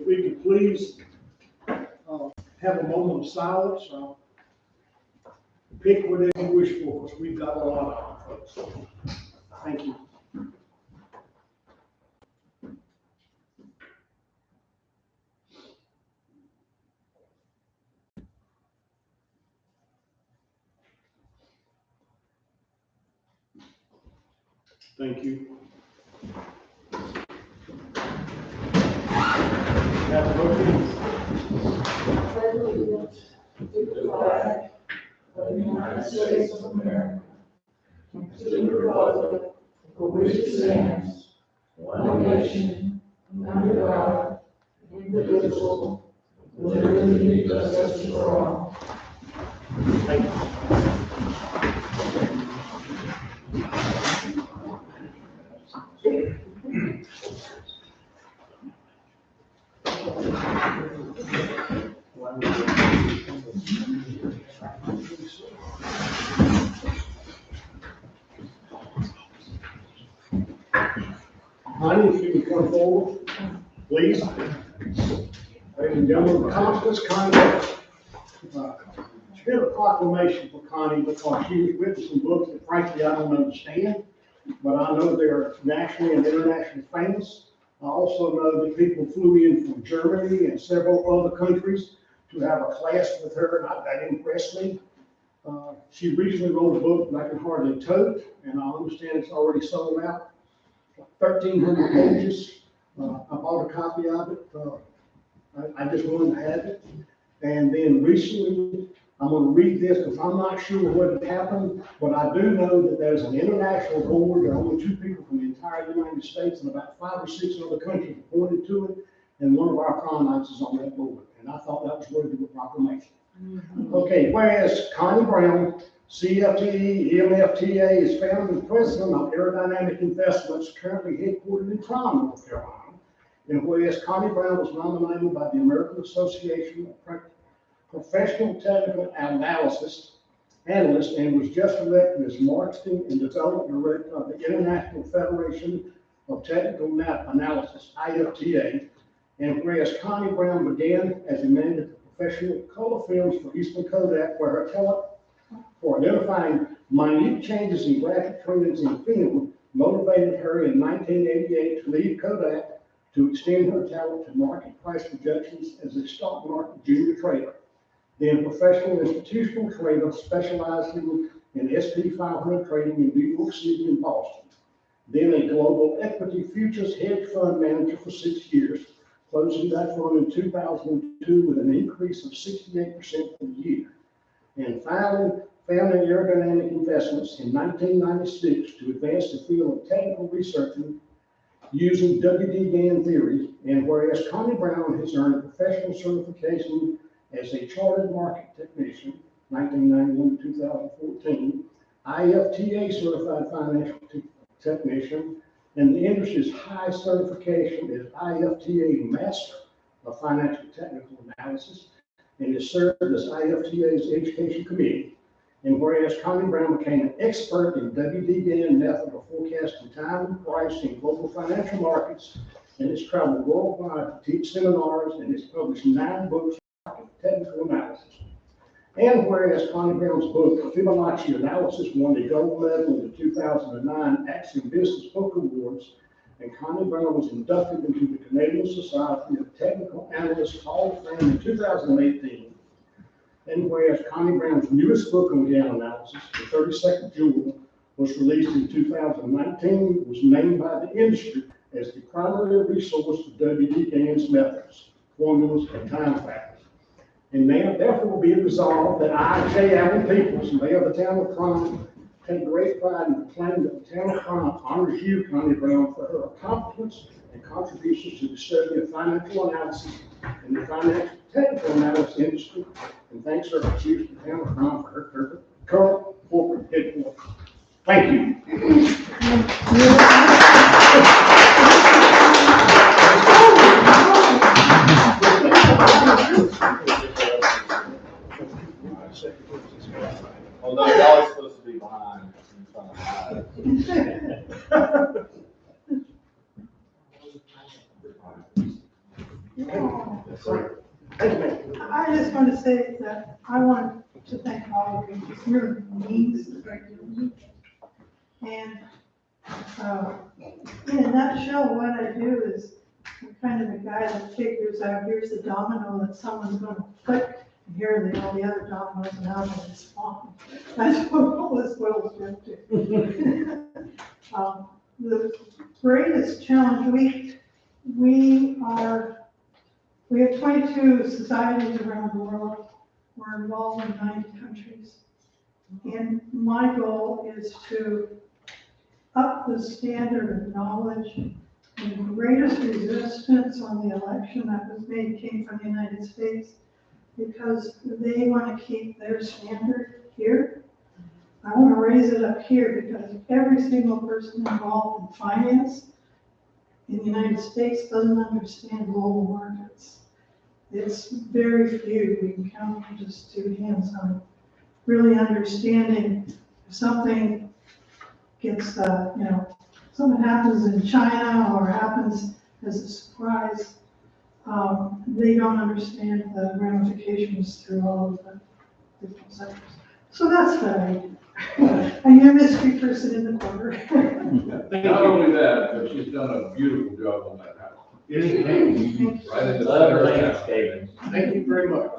we could please have a moment of silence. Pick whatever you wish for, because we've got a lot of folks. Thank you. Thank you. Have a motion. To the flag of the United States of America, and to the republic for which it stands, one nation, under God, indivisible, with liberty and justice for all. Thank you. Honey, if you can come forward, please. Ladies and gentlemen, Constance Conway. She did a proclamation for Connie because she was written some books that frankly I don't understand, but I know they're nationally and internationally famous. I also know that people flew in from Germany and several other countries to have a class with her, and that impressed me. She recently wrote a book that I can hardly tote, and I understand it's already sold out. 1,300 pages. I bought a copy of it. I just wanted to have it. And then recently, I'm going to read this because I'm not sure what happened, but I do know that there's an international board. There are only 2 people from the entire United States and about 5 or 6 other countries appointed to it, and one of our prominents is on that board. And I thought that was worthy of a proclamation. Okay, whereas Connie Brown, CFTE, EMFTA, is founder and president of Aerodynamic Investments, currently headquartered in Toronto, North Carolina. And whereas Connie Brown was nominated by the American Association of Professional Technical Analyst and was just elected as Marketing and Development Director of the International Federation of Technical Analysis, IFTA. And whereas Connie Brown began as a manager of professional color films for Eastman Kodak, where her talent for identifying minute changes in graphic trends in film motivated her in 1988 to leave Kodak to extend her talent to market price projections as a stock market junior trader, then professional institutional trader specializing in SP 500 trading in New York City and Boston, then a global equity futures hedge fund manager for 6 years, closing that fund in 2002 with an increase of 68% for the year, and finally founding Aerodynamic Investments in 1996 to advance the field of technical researching using WD-GAN theory. And whereas Connie Brown has earned professional certification as a chartered market technician, 1991 to 2014, IFTA certified financial technician, and the industry's high certification is IFTA Master of Financial Technical Analysis, and has served as IFTA's Education Committee. And whereas Connie Brown became an expert in WD-GAN method of forecasting time and price in global financial markets, and has traveled worldwide to teach seminars, and has published 9 books on technical analysis. And whereas Connie Brown's book, Fibonacci Analysis, won the gold medal in the 2009 Axiom Business Book Awards, and Connie Brown was inducted into the Canadian Society of Technical Analysts Hall of Fame in 2018. And whereas Connie Brown's newest book on GAN analysis, The 32nd Jewel, was released in 2019, was named by the industry as the primary resource for WD-GAN's methods, formulas, and time factors. And now, therefore, be it resolved that I, J. Allen Peoples, Mayor of the Town of Toronto, take great pride in proclaiming that the Town of Toronto honors you, Connie Brown, for her accomplishments and contributions to the study of financial analysis and the financial technical analysis industry, and thanks her for choosing the Town of Toronto for her current corporate headquarters. Thank you. Although y'all are supposed to be behind. Thank you. I just want to say that I want to thank all of you, because your meetings are regularly. And in a nutshell, what I do is I'm kind of a guy that figures out, here's the domino that someone's going to click, and here are all the other dominoes, and how they respond. That's what all this boils down to. The greatest challenge, we have 22 societies around the world. We're involved in 90 countries. And my goal is to up the standard of knowledge. And the greatest resistance on the election that was made came from the United States, because they want to keep their standard here. I want to raise it up here, because every single person involved in finance in the United States doesn't understand global markets. It's very few, we can count on just two hands on really understanding if something gets, something happens in China or happens as a surprise, they don't understand the ramifications through all of the different sectors. So that's what I do. I'm a mystery person in the corner. Not only that, but she's done a beautiful job on that house. Yes, Thank you. Right in the Love her center of landscaping. Thank you very much.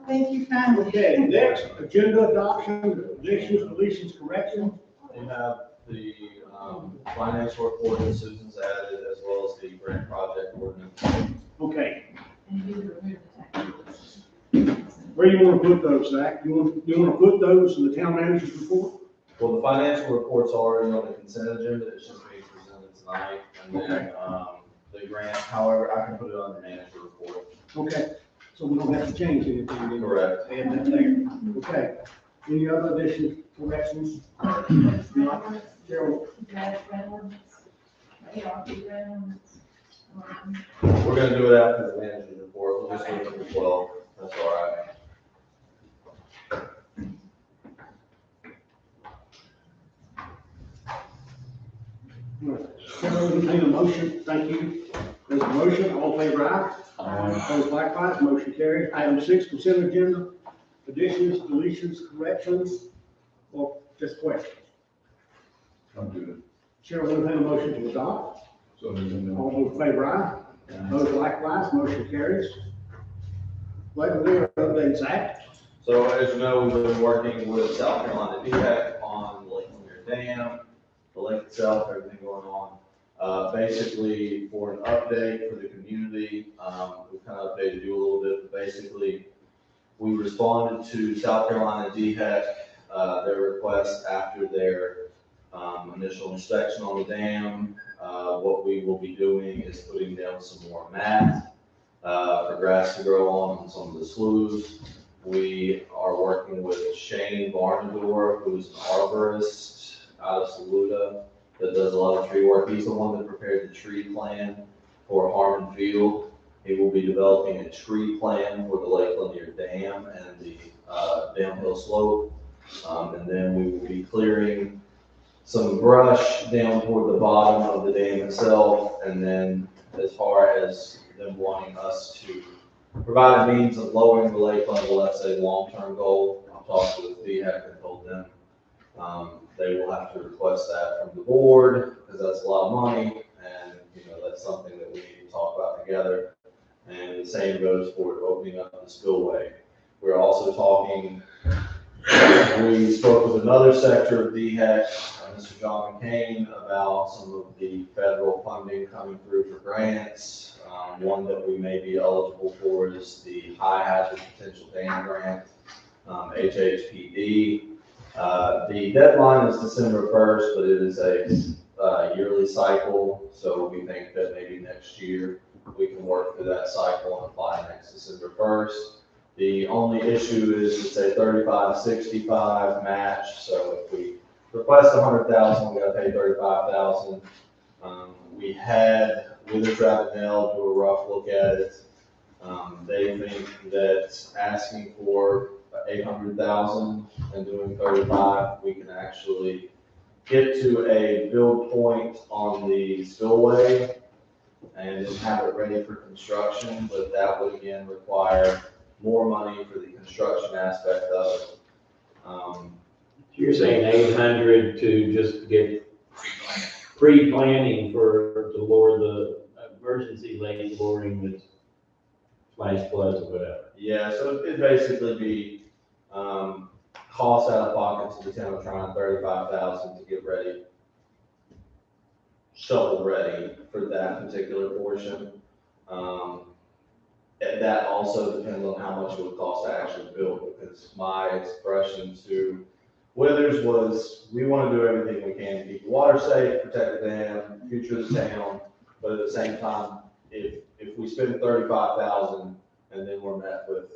Thank you kindly. Okay, next, agenda adoption, additions, deletions, corrections. We have the financial report that Susan's added, as well as the grant project ordinance. Okay. Where you want to put those, Zach? You want to put those in the town manager's report? Well, the financial report's already on the consent agenda, it's just being presented tonight. And then, the grant, however, I can put it on the manager report. Okay, so we don't have to change anything. then? Correct. Add that there. Okay. Any other additions, corrections? Not? Cheryl? We're gonna do it after the manager report, we'll just do it as well, that's all right. Cheryl, entertain a motion. Thank you. There's a motion. All in favor, aye? Opposed, likewise. Motion carried. Item 6, consent agenda. Additions, deletions, corrections, or just questions? I'm good. Cheryl, entertain a motion to adopt. So, then, All those in favor, aye? Opposed, likewise. Motion carries. Later there, updates, Zach. So as you know, we've been working with South Carolina DHEC on Lake Lanier Dam, the lake itself, everything going on. Basically, for an update for the community, we kind of updated you a little bit, but basically, we responded to South Carolina DHEC, their request after their initial inspection on the dam. What we will be doing is putting down some more mat for grass to grow on some of the sloughs. We are working with Shane Barnador, who's an arborist out of Saluda that does a lot of tree work. He's the one that prepared the tree plan for Harmon Field. He will be developing a tree plan for the Lake Lanier Dam and the downhill slope. And then we will be clearing some brush down toward the bottom of the dam itself. And then as far as them wanting us to provide a means of lowering the lake level, that's a long-term goal. I've talked with DHEC and told them they will have to request that from the board, because that's a lot of money, and that's something that we need to talk about together. And the same goes for opening up the spillway. We're also talking, we spoke with another sector of DHEC, Mr. John McCain, about some of the federal funding coming through for grants. One that we may be eligible for is the High Hazard Potential Dam Grant, HHPD. The deadline is December 1st, but it is a yearly cycle, so we think that maybe next year we can work through that cycle and apply next December 1st. The only issue is it's a 35-65 match, so if we request 100,000, we gotta pay 35,000. We had Withers Ravenel do a rough look at it. They think that asking for 800,000 and doing 35, we can actually get to a build point on the spillway and then have it ready for construction, but that would again require more money for the construction aspect of it. You're saying 800 to just get pre-planning to lower the emergency lane lowering with flash floods or whatever. Yeah, so it'd basically be, cost out of pocket to the town of Tryon, $35,000 to get ready, shovel ready for that particular portion. And that also depends on how much it would cost to actually build, because my expression to Withers was, we want to do everything we can to keep the water safe, protect the dam, future of the town, but at the same time, if we spend $35,000 and then we're met with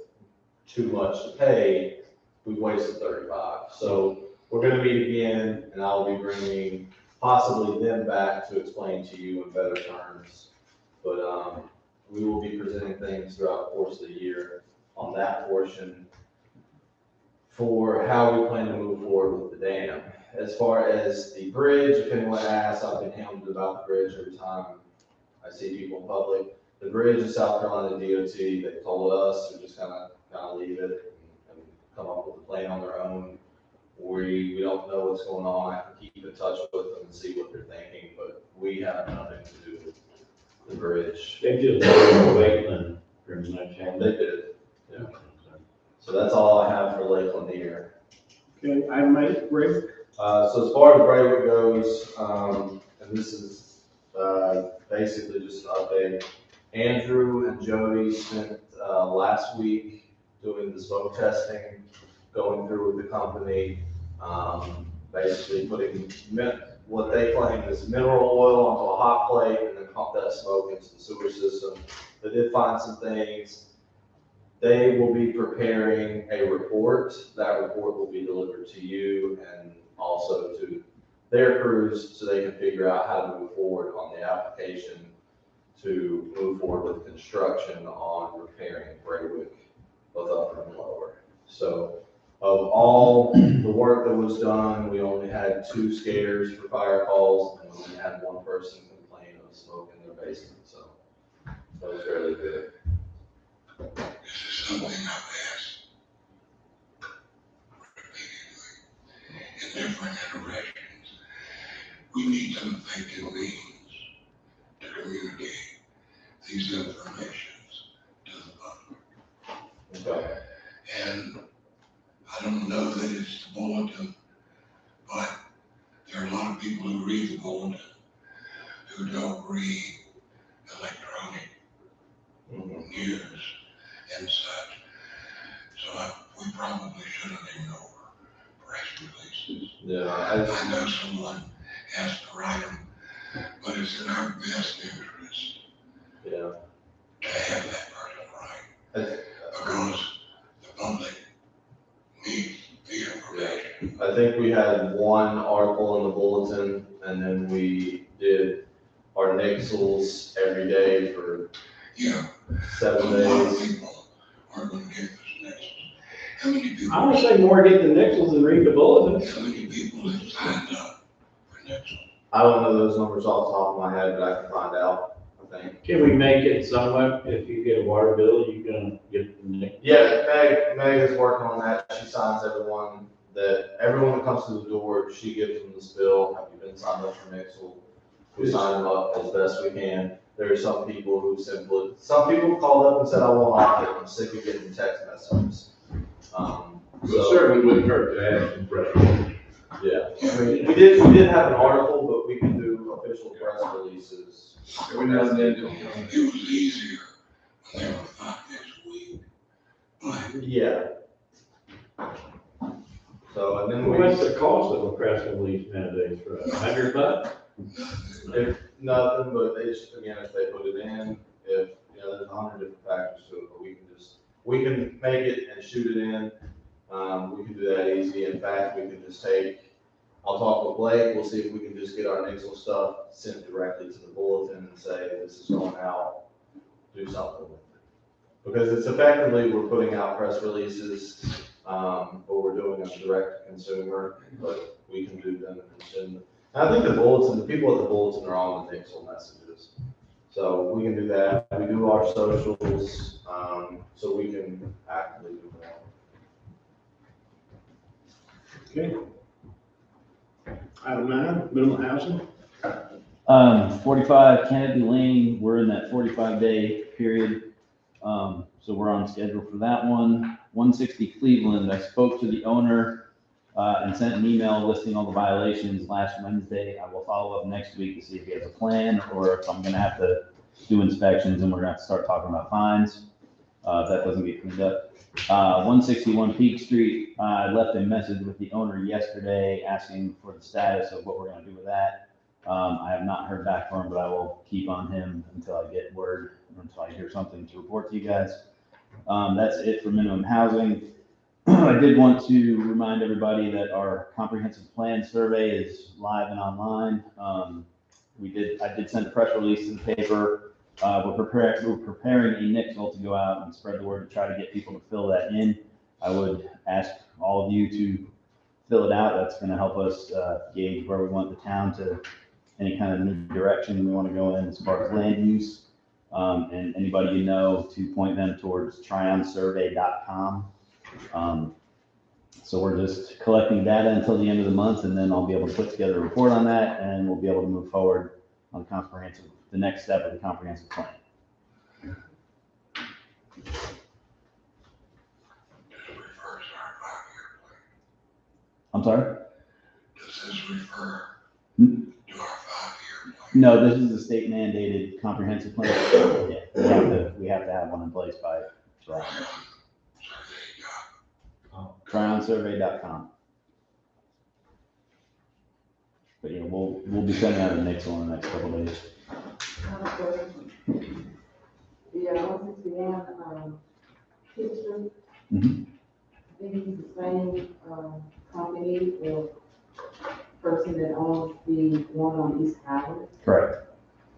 too much to pay, we've wasted 35. So we're going to meet again, and I'll be bringing possibly them back to explain to you in better terms. But we will be presenting things throughout the course of the year on that portion for how we plan to move forward with the dam. As far as the bridge, if anyone asks, I've been hounded about the bridge every time I see people in public. The bridge is South Carolina DOT. They told us to just kind of leave it and come up with a plan on their own. We don't know what's going on. I can keep in touch with them and see what they're thinking, but we have nothing to do with the bridge. They just lowered Lakeland pretty much. They did. Yeah. So that's all I have for Lakeland here. Okay, item 8, Rick. So as far as Braywood goes, and this is basically just an update. Andrew and Jody spent last week doing the smoke testing, going through with the company, basically putting what they claim is mineral oil onto a hot plate and then pump that smoke into the sewer system. They did find some things. They will be preparing a report. That report will be delivered to you and also to their crews so they can figure out how to move forward on the application to move forward with construction on repairing Braywick, both upper and lower. So of all the work that was done, we only had 2 scares for fire calls, and we only had 1 person complain of smoke in their basement. So that was fairly good. This is something I've asked repeatedly in different iterations. We need some effective means to communicate these informations to the public. Okay. And I don't know that it's the bulletin, but there are a lot of people who read the bulletin who don't read electronic news and such. So we probably shouldn't ignore press releases. Yeah. I know someone has to write them, but it's in our best interest Yeah. to have that person write, because the public needs the information. I think we had 1 article in the bulletin, and then we did our nixels every day for Yeah, 7 a lot of days. people are going to get this next. How many people? I would say more get the nixels than read the bulletin. How many people have signed up for next? I don't know those numbers off the top of my head, but I can find out, I think. Can we make it somewhat, if you get a water bill, you can get the nixels? Yeah, Meg is working on that. She signs everyone that comes to the door, she gives them this bill. Have you been signed up for nixel? We sign them up as best we can. There are some people who some people called up and said, I want off it. I'm sick of getting text messages. But certainly wouldn't hurt to have some pressure. Yeah, I mean, we did have an article, but we can do official press releases. Every now and then, It was easier when they were 5 days a week, but Yeah. So, and then What's the cost of a press release nowadays for $100? if nothing, but they just, again, if they put it in, if, there's 100 different factors to it, but we can make it and shoot it in. We can do that easy. In fact, we can just I'll talk with Blake, we'll see if we can just get our nixel stuff sent directly to the bulletin and say, this is going out, do something with it. Because it's effectively, we're putting out press releases, but we're doing them direct to consumer, but we can do them and consume them. And I think the people at the bulletin are on the nixel messages. So we can do that. We do our socials, so we can actively do that. Okay. Item 9, minimum housing. 45 Kennedy Lane, we're in that 45-day period. So we're on schedule for that one. 160 Cleveland, I spoke to the owner and sent an email listing all the violations last Wednesday. I will follow up next week to see if he has a plan or if I'm gonna have to do inspections and we're gonna have to start talking about fines. If that doesn't get cleaned up. 161 Peak Street, I left a message with the owner yesterday asking for the status of what we're gonna do with that. I have not heard back from him, but I will keep on him until I get word, until I hear something to report to you guys. That's it for minimum housing. I did want to remind everybody that our comprehensive plan survey is live and online. I did send a press release to the paper. We're preparing a nixle to go out and spread the word to try to get people to fill that in. I would ask all of you to fill it out. That's going to help us gauge where we want the town to, any kind of new direction we want to go in as far as land use. And anybody you know to point them towards tryonsurvey.com. So we're just collecting data until the end of the month, and then I'll be able to put together a report on that, and we'll be able to move forward on the next step of the comprehensive plan. I'm sorry? Does this refer Hmm? to our 5-year plan? No, this is a state mandated comprehensive plan. Yeah, we have to have one in place by July. Tryonsurvey.com. But yeah, we'll be sending out a nixle in the next couple of days. Yeah, 161, Kitchen. Mhm. I think he's the same, company or person that owns the one on East Howard. Correct.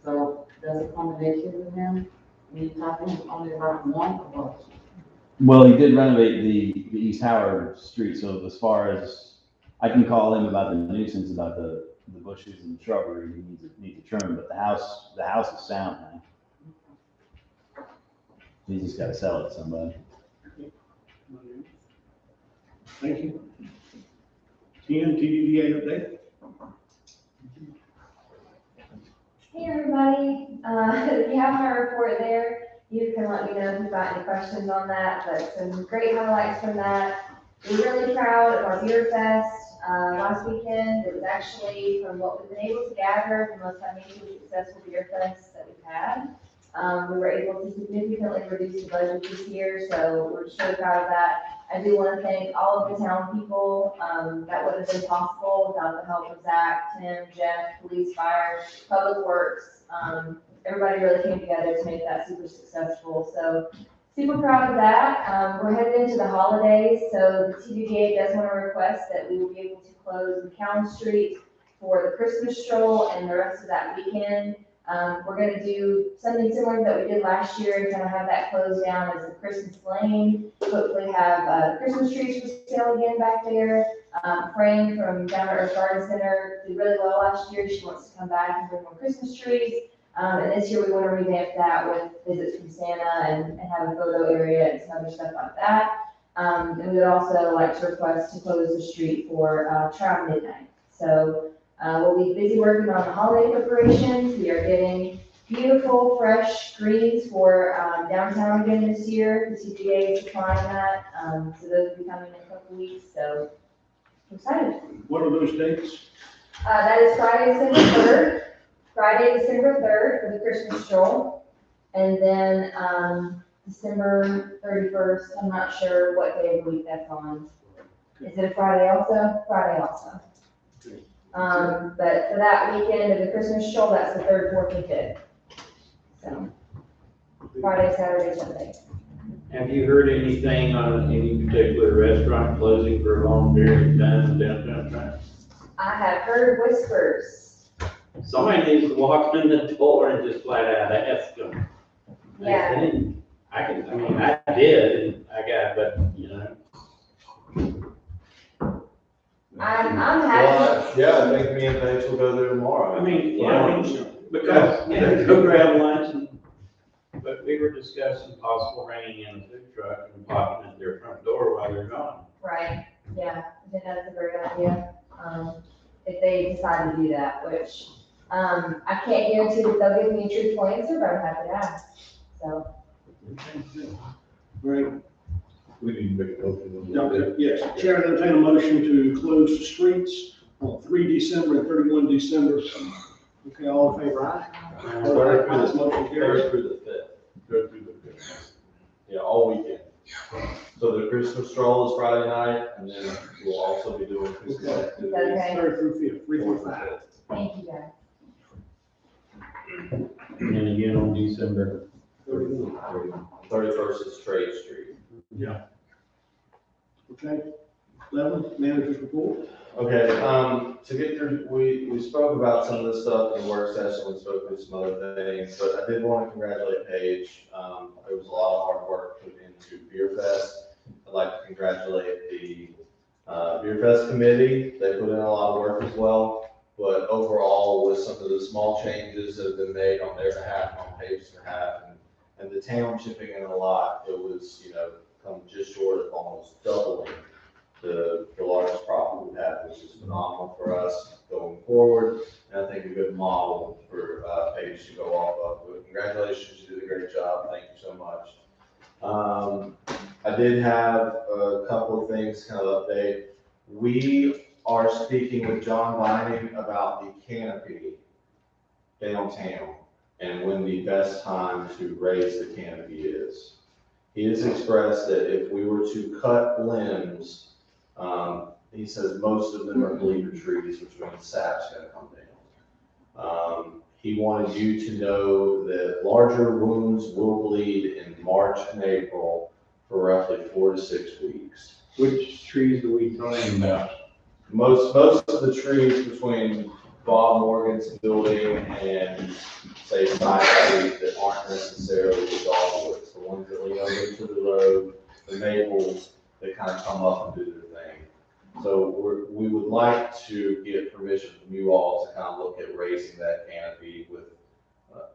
So that's a combination with him. And you talking only about one or both? Well, he did renovate the East Howard Street, so as far as, I can call him about the nuisance, about the bushes and shrubbery, he needs to trim, but the house is sound now. He just gotta sell it to somebody. Thank you. 10, TDDA update. Hey, everybody. You have my report there. You can let me know if you've got any questions on that, but some great highlights from that. We're really proud of our Beer Fest last weekend. It was actually, from what we've been able to gather, the most financially successful Beer Fest that we've had. We were able to significantly reduce the budget this year, so we're just really proud of that. I do want to thank all of the town people. That wouldn't have been possible without the help of Zach, Tim, Jeff, police, fire, public works. Everybody really came together to make that super successful. So super proud of that. We're headed into the holidays, so the TDDA does want to request that we will be able to close McCown Street for the Christmas stroll and the rest of that weekend. We're going to do something similar that we did last year and kind of have that closed down as the Christmas lane. Hopefully have Christmas trees for sale again back there. Fran from down at Earth Garden Center did really well last year. She wants to come back and bring more Christmas trees. And this year we want to revamp that with visits from Santa and have a photo area and some other stuff like that. And we would also like to request to close the street for Trout Midnight. So we'll be busy working on the holiday preparations. We are getting beautiful, fresh greens for downtown again this year. The TDA is supplying that. So those will be coming in a couple weeks. So I'm excited. What are those dates? That is Friday, December 3rd. Friday, December 3rd for the Christmas stroll. And then December 31st, I'm not sure what day of the week that's on. Is it a Friday also? Friday also. But for that weekend of the Christmas stroll, that's the 3rd, 4th, and 5th. So Friday, Saturday, Sunday. Have you heard anything on any particular restaurant closing for a long period of time in downtown Trenton? I have heard whispers. Somebody needs to walk in the door and just flat out ask them. Yeah. I did, and I got, but, you know. I'm happy. Yeah, I think me and Paige will go there tomorrow. I mean, you know, because, you know, go grab lunch and, but we were discussing possible bringing in a food truck and parking at their front door while they're gone. Right, yeah, I think that's a great idea, if they decide to do that, which, I can't guarantee that they'll give me a truthful answer, but I'm happy to ask, so. Great. We need to make a motion. Okay, yes, Chair, entertain a motion to close the streets on 3 December and 31 December. Okay, all in favor, aye? Third Ayes, motion carries. through the fifth. Go through the fifth. Yeah, all weekend. So the Christmas stroll is Friday night, and then we'll also be doing Christmas Okay. activities. Okay. Third through fifth, 3, 4, 5. Thank you, guys. And then again on December. 31st is Trade Street. Okay, 11, manager's report. Okay, to get through, we spoke about some of this stuff in the work session, we spoke through some other things, but I did want to congratulate Paige. There was a lot of hard work put into Beer Fest. I'd like to congratulate the Beer Fest committee. They put in a lot of work as well, but overall, with some of the small changes that have been made on their behalf, and on Paige's behalf, and the town chipping in a lot, it was, you know, come just short of almost doubling the largest profit we've had, which is phenomenal for us going forward. And I think a good model for Paige to go off of. But congratulations, you did a great job. Thank you so much. I did have a couple of things kind of update. We are speaking with John Vining about the canopy downtown and when the best time to raise the canopy is. He has expressed that if we were to cut limbs, he says most of them are bleeder trees, which means sap's gonna come down. He wanted you to know that larger wounds will bleed in March and April for roughly 4 to 6 weeks. Which trees are we talking about? Most of the trees between Bob Morgan's building and say Side Street that aren't necessarily the dogwoods, the ones that lean over to the road, the maples that kind of come up and do their thing. So we would like to get permission from you all to kind of look at raising that canopy with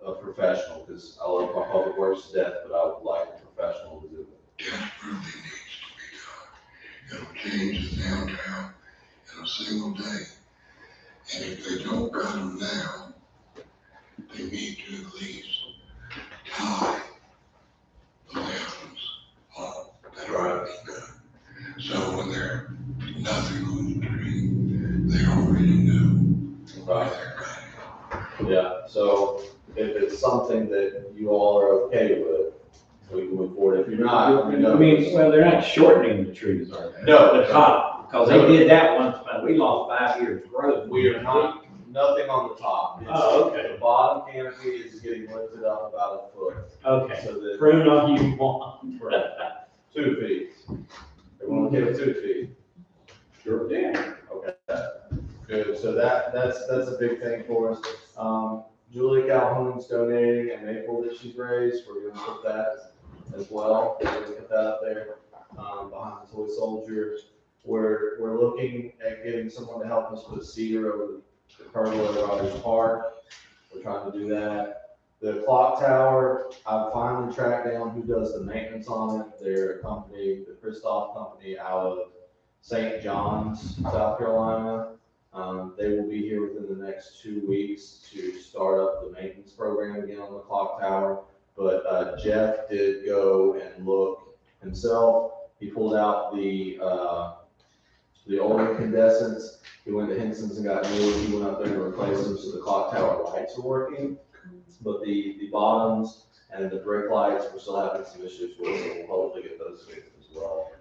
a professional, because I love my public works to death, but I would like a professional to do it. Desperately needs to be done. It'll change the downtown in a single day. And if they don't cut them now, they need to at least tie the limbs on that are being cut. So when they're nothing on the tree, they already know why they're cutting. Yeah, so if it's something that you all are okay with, we can move forward. If you're not, you know. I mean, well, they're not shortening the trees, are they? No. The top, because they did that once, but we lost 5 years growth. We are not, nothing on the top. It's- Oh, okay. The bottom canopy is getting lifted up about a foot. Okay, So that prune all you want. 2 feet. Everyone okay with 2 feet? Sure, Dan. Okay, good. So that's a big thing for us. Julie Calhoun's donating a maple that she's raised. We're gonna put that as well. We're gonna put that up there, behind the toy soldier. We're looking at getting someone to help us put cedar over the pergola at Rogers Park. We're trying to do that. The clock tower, I finally tracked down who does the maintenance on it. They're a company, the Christoph Company out of St. John's, South Carolina. They will be here within the next 2 weeks to start up the maintenance program again on the clock tower. But Jeff did go and look himself. He pulled out the old incandescents. He went to Henson's and got new. He went up there and replaced them so the clock tower lights are working. But the bottoms and the brick lights, we're still having some issues with, so we'll hopefully get those fixed as well.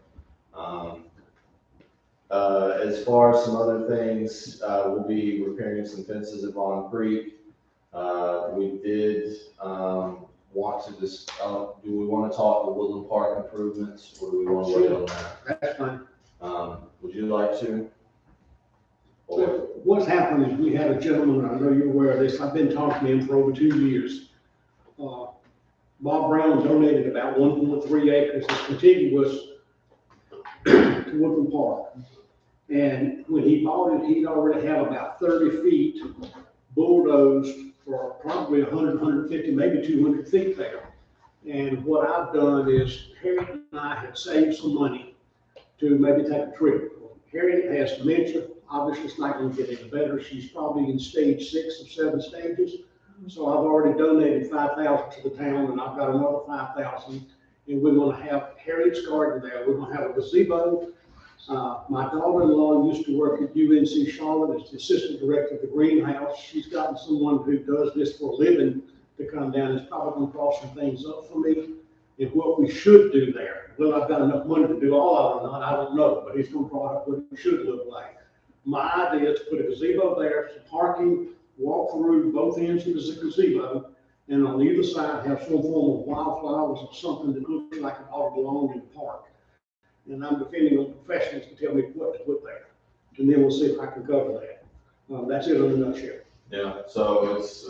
As far as some other things, we'll be repairing some fences at Vaughn Creek. We did want to just, do we want to talk the Woodland Park improvements, or do we want to wait on that? That's fine. Would you like to? Or, What's happened is we had a gentleman, I know you're aware of this, I've been talking to him for over 2 years. Bob Brown donated about 1.3 acres that's contiguous to Woodland Park. And when he bought it, he'd already have about 30 feet bulldozed for probably 100, 150, maybe 200 feet there. And what I've done is Harriet and I had saved some money to maybe take a trip. Harriet has dementia. Obviously, it's not going to get any better. She's probably in stage 6 of 7 stages. So I've already donated 5,000 to the town, and I've got another 5,000. And we're going to have Harriet's garden there. We're going to have a gazebo. My daughter-in-law used to work at UNC Charlotte as the assistant director of the greenhouse. She's gotten someone who does this for a living to come down. It's probably going to draw some things up for me. And what we should do there, well, I've got enough money to do all of it or not, I don't know, but he's going to draw up what it should look like. My idea is to put a gazebo there, some parking, walk through both ends of the gazebo, and on either side have some form of wildflowers or something that looks like it ought to belong in the park. And I'm depending on professionals to tell me what to put there. And then we'll see if I can cover that. That's it in a nutshell. Yeah, so it's,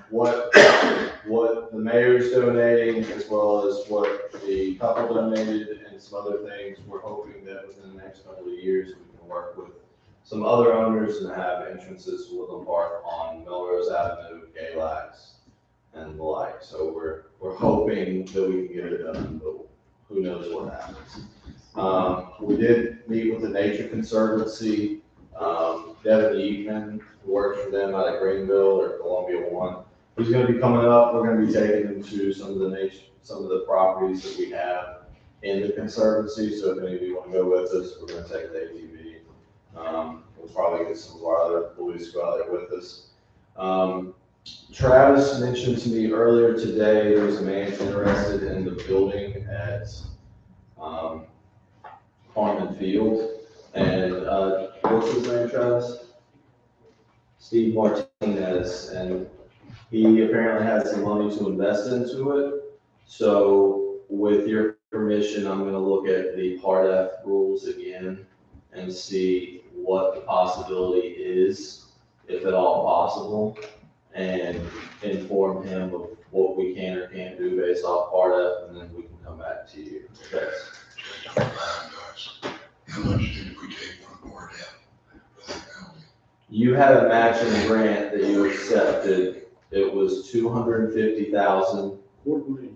what the mayor's donating as well as what the couple donated and some other things. We're hoping that within the next couple of years, we can work with some other owners and have entrances to Woodland Park on Melrose Avenue, Galax, and the like. So we're hoping that we can get it done, but who knows what happens. We did meet with the Nature Conservancy. Devin Eatman, who works for them out of Greenville or Columbia One, he's going to be coming up. We're going to be taking him to some of the properties that we have in the conservancy. So if any of you want to go with us, we're going to take the ATV. We'll probably get some of our other employees to go out there with us. Travis mentioned to me earlier today there was a man interested in the building at Harmon Field. And what's his name, Travis? Steve Martinez, and he apparently has some money to invest into it. So with your permission, I'm gonna look at the Part F rules again and see what the possibility is, if at all possible, and inform him of what we can or can't do based off Part F, and then we can come back to you. Okay. How much did we take from Part F for that building? You had a matching grant that you accepted. It was $250,000. $250,000.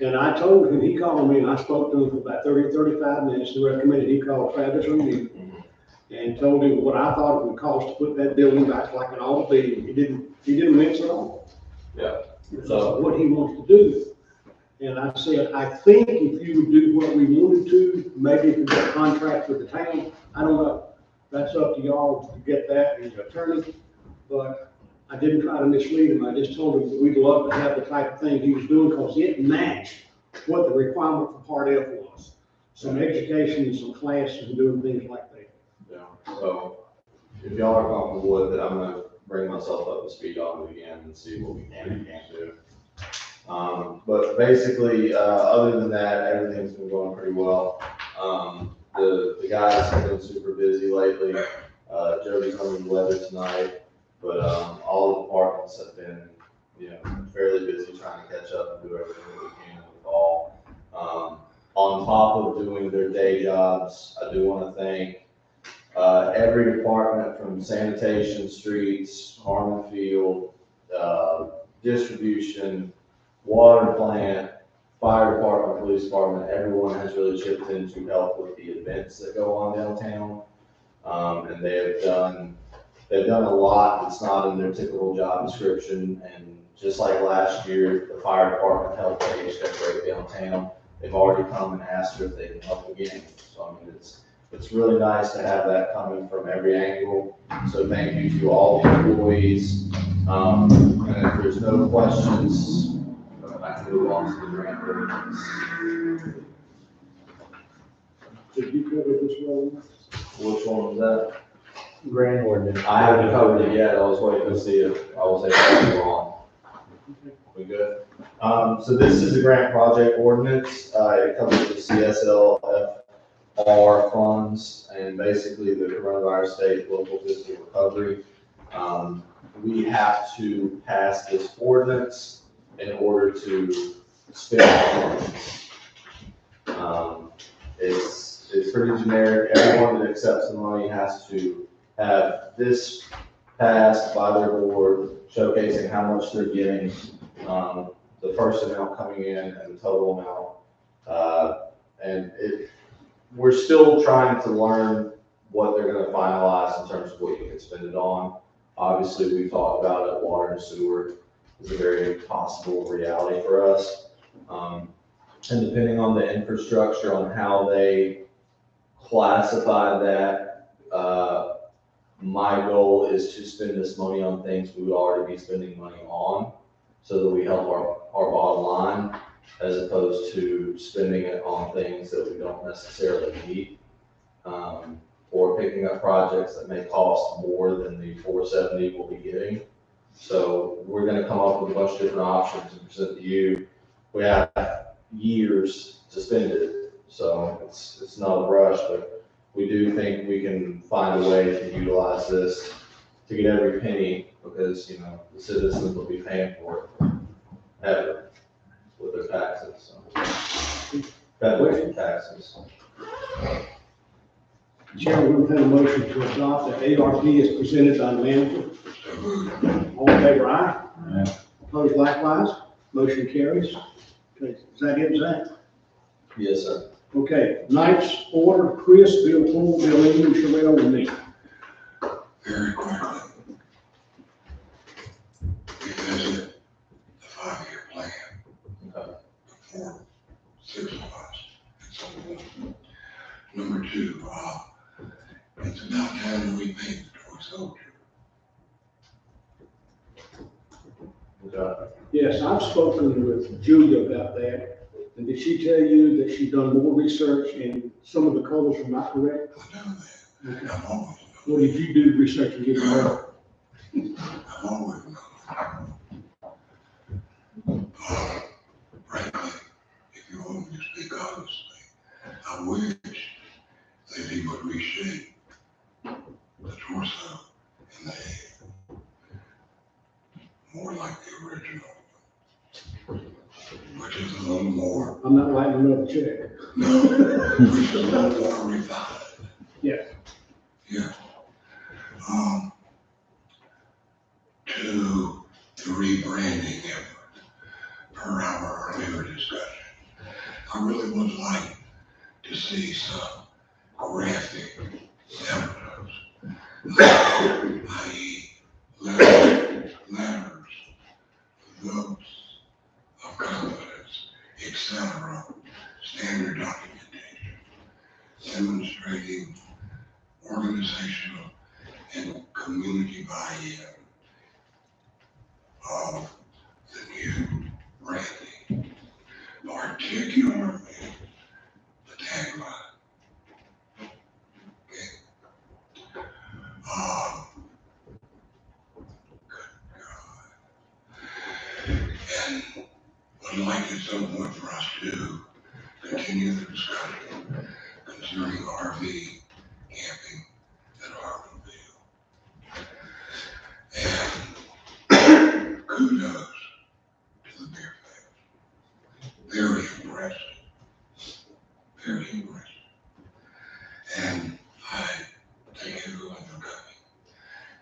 And I told him, he called me and I spoke to him for about 30 or 35 minutes. He recommended he call Travis or me and told him what I thought it would cost to put that building back like it ought to be. He didn't mince at all. Yeah. So what he wants to do. And I said, I think if you would do what we wanted to, maybe if you get a contract with the town, I don't know. That's up to y'all to get that and the attorney. But I didn't try to mislead him. I just told him that we'd love to have the type of thing he was doing because it matched what the requirement for Part F was. Some education and some classes and doing things like that. Yeah. So if y'all are comfortable with it, I'm gonna bring myself up to speed on it again and see what we can and can't do. But basically, other than that, everything's been going pretty well. The guys have been super busy lately. Jody's running the weather tonight, but all the departments have been, fairly busy trying to catch up and do everything that we can in the fall. On top of doing their day jobs, I do want to thank every department from sanitation, streets, Harmon Field, distribution, water plant, fire department, police department. Everyone has really chipped in to help with the events that go on downtown. And they've done a lot that's not in their typical job description. And just like last year, the fire department helped Paige decorate downtown. They've already come and asked her if they can help again. So I mean, it's really nice to have that coming from every angle. So thank you to all the employees. And if there's no questions, I can move on to the grant ordinance. Did you cover this one? Which one was that? Grand ordinance. I haven't covered it yet. I was waiting to see if I was able to go on. We good? So this is a grant project ordinance. It covers the CSLFR funds and basically the coronavirus state local fiscal recovery. We have to pass this ordinance in order to spend funds. It's pretty generic. Everyone that accepts the money has to have this passed by their board, showcasing how much they're getting, the first amount coming in and the total amount. We're still trying to learn what they're gonna finalize in terms of what you can spend it on. Obviously, we've talked about it, water and sewer is a very possible reality for us. And depending on the infrastructure, on how they classify that, my goal is to spend this money on things we would already be spending money on, so that we help our bottom line, as opposed to spending it on things that we don't necessarily need. Or picking up projects that may cost more than the 470 we'll be getting. So we're gonna come up with a bunch of different options and present to you. We have years to spend it, so it's not a rush, but we do think we can find a way to utilize this to get every penny, because, you know, the citizens will be paying for it ever with their taxes, so. Federal taxes. Chair, we have a motion to adopt the ARP as presented by the manager. So moved. All in favor, aye? Aye. Opposed likewise, motion carries. Okay, is that it, Zach? Yes, sir. Okay, night's order, Chris, Bill Poole, Bill Ingram, Sherelle, and me. Very quickly. Revisit the 5-year plan. Okay. For 6 of us at some point. Number 2, it's about time to repay the toy soldier. Okay. Yes, I've spoken with Julia about that. And did she tell you that she's done more research and some of the colors are not correct? I know that. I've always What did you do to research and get them right? I've always known. Frankly, if you want me to speak honestly, I wish that he would reshape the torso and the head more like the original, which is a little more, I'm not writing another check. no, which is a little more refined. Yeah. Yeah. To the rebranding effort, per our earlier discussion, I really would like to see some graphic evidence, i.e. letters, votes of confidence, etc., standard documentation, demonstrating organizational and community buy-in of the new branding, particularly the tagline. Okay. And would like at some point for us to continue the discussion concerning RV camping at Harlanville. And kudos to the Beer Fest. Very impressive. Very impressive. And I thank everyone for coming.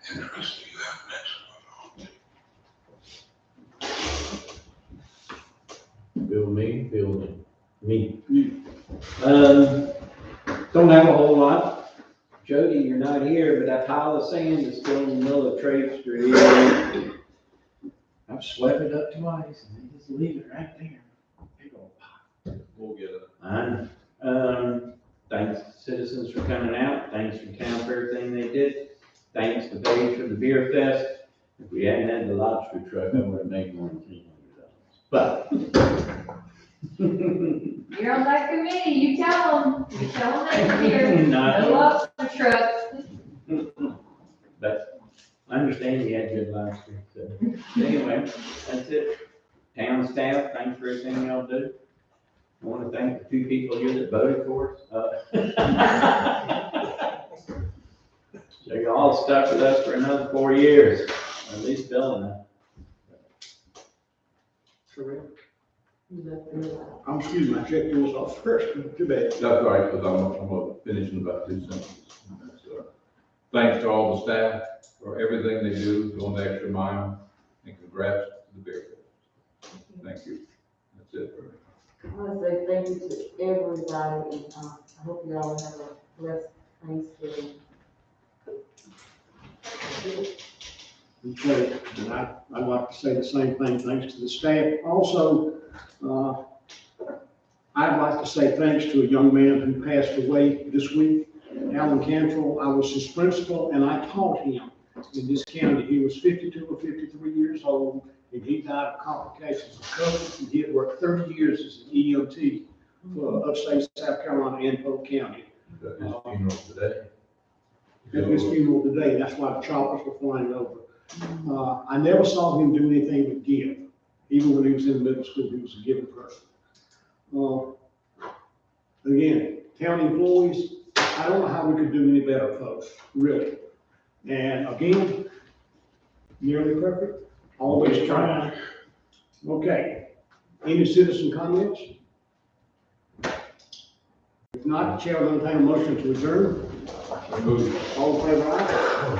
And trust that you have an excellent holiday. Bill me, Bill me. Don't have a whole lot. Jody, you're not here, but that pile of sand is still in the middle of Trade Street. I've swept it up twice and they just leave it right there. Big old pile. We'll get it. Thanks to citizens for coming out. Thanks for town for everything they did. Thanks to Paige for the beer fest. If we hadn't had the lobster truck, I would have made more than $300. But You're on that committee, you tell them next year, Not- no lobster trucks. But I understand you had good lobster. So anyway, that's it. Town staff, thanks for everything y'all do. I want to thank the 2 people here that voted for us. So you all stuck with us for another 4 years, at least Bill and I. Sherelle? Excuse me, I checked yours off first. Too bad. That's all right, because I'm gonna finish in about 2 sentences. thanks to all the staff for everything they do, going the extra mile, and congrats to the Beer Fest. Thank you. That's it for me. I want to say thank you to everybody, and I hope you all have a blessed Thanksgiving. Okay, and I'd like to say the same thing, thanks to the staff. Also, I'd like to say thanks to a young man who passed away this week, Alan Cantrell. I was his principal, and I taught him in this county. He was 52 or 53 years old, and he died of complications of COVID. And he had worked 30 years as an EMT for upstate South Carolina and Polk County. His funeral today. At his funeral today, that's why the choppers were flying over. I never saw him do anything but give. Even when he was in middle school, he was a giving person. Again, town employees, I don't know how we could do any better, folks, really. And again, nearly perfect, always trying. Okay, any citizen comments? If not, the chair will entertain a motion to adjourn. All in favor, aye?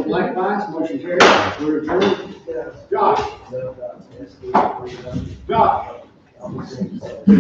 Likewise, motion carried, we're adjourned.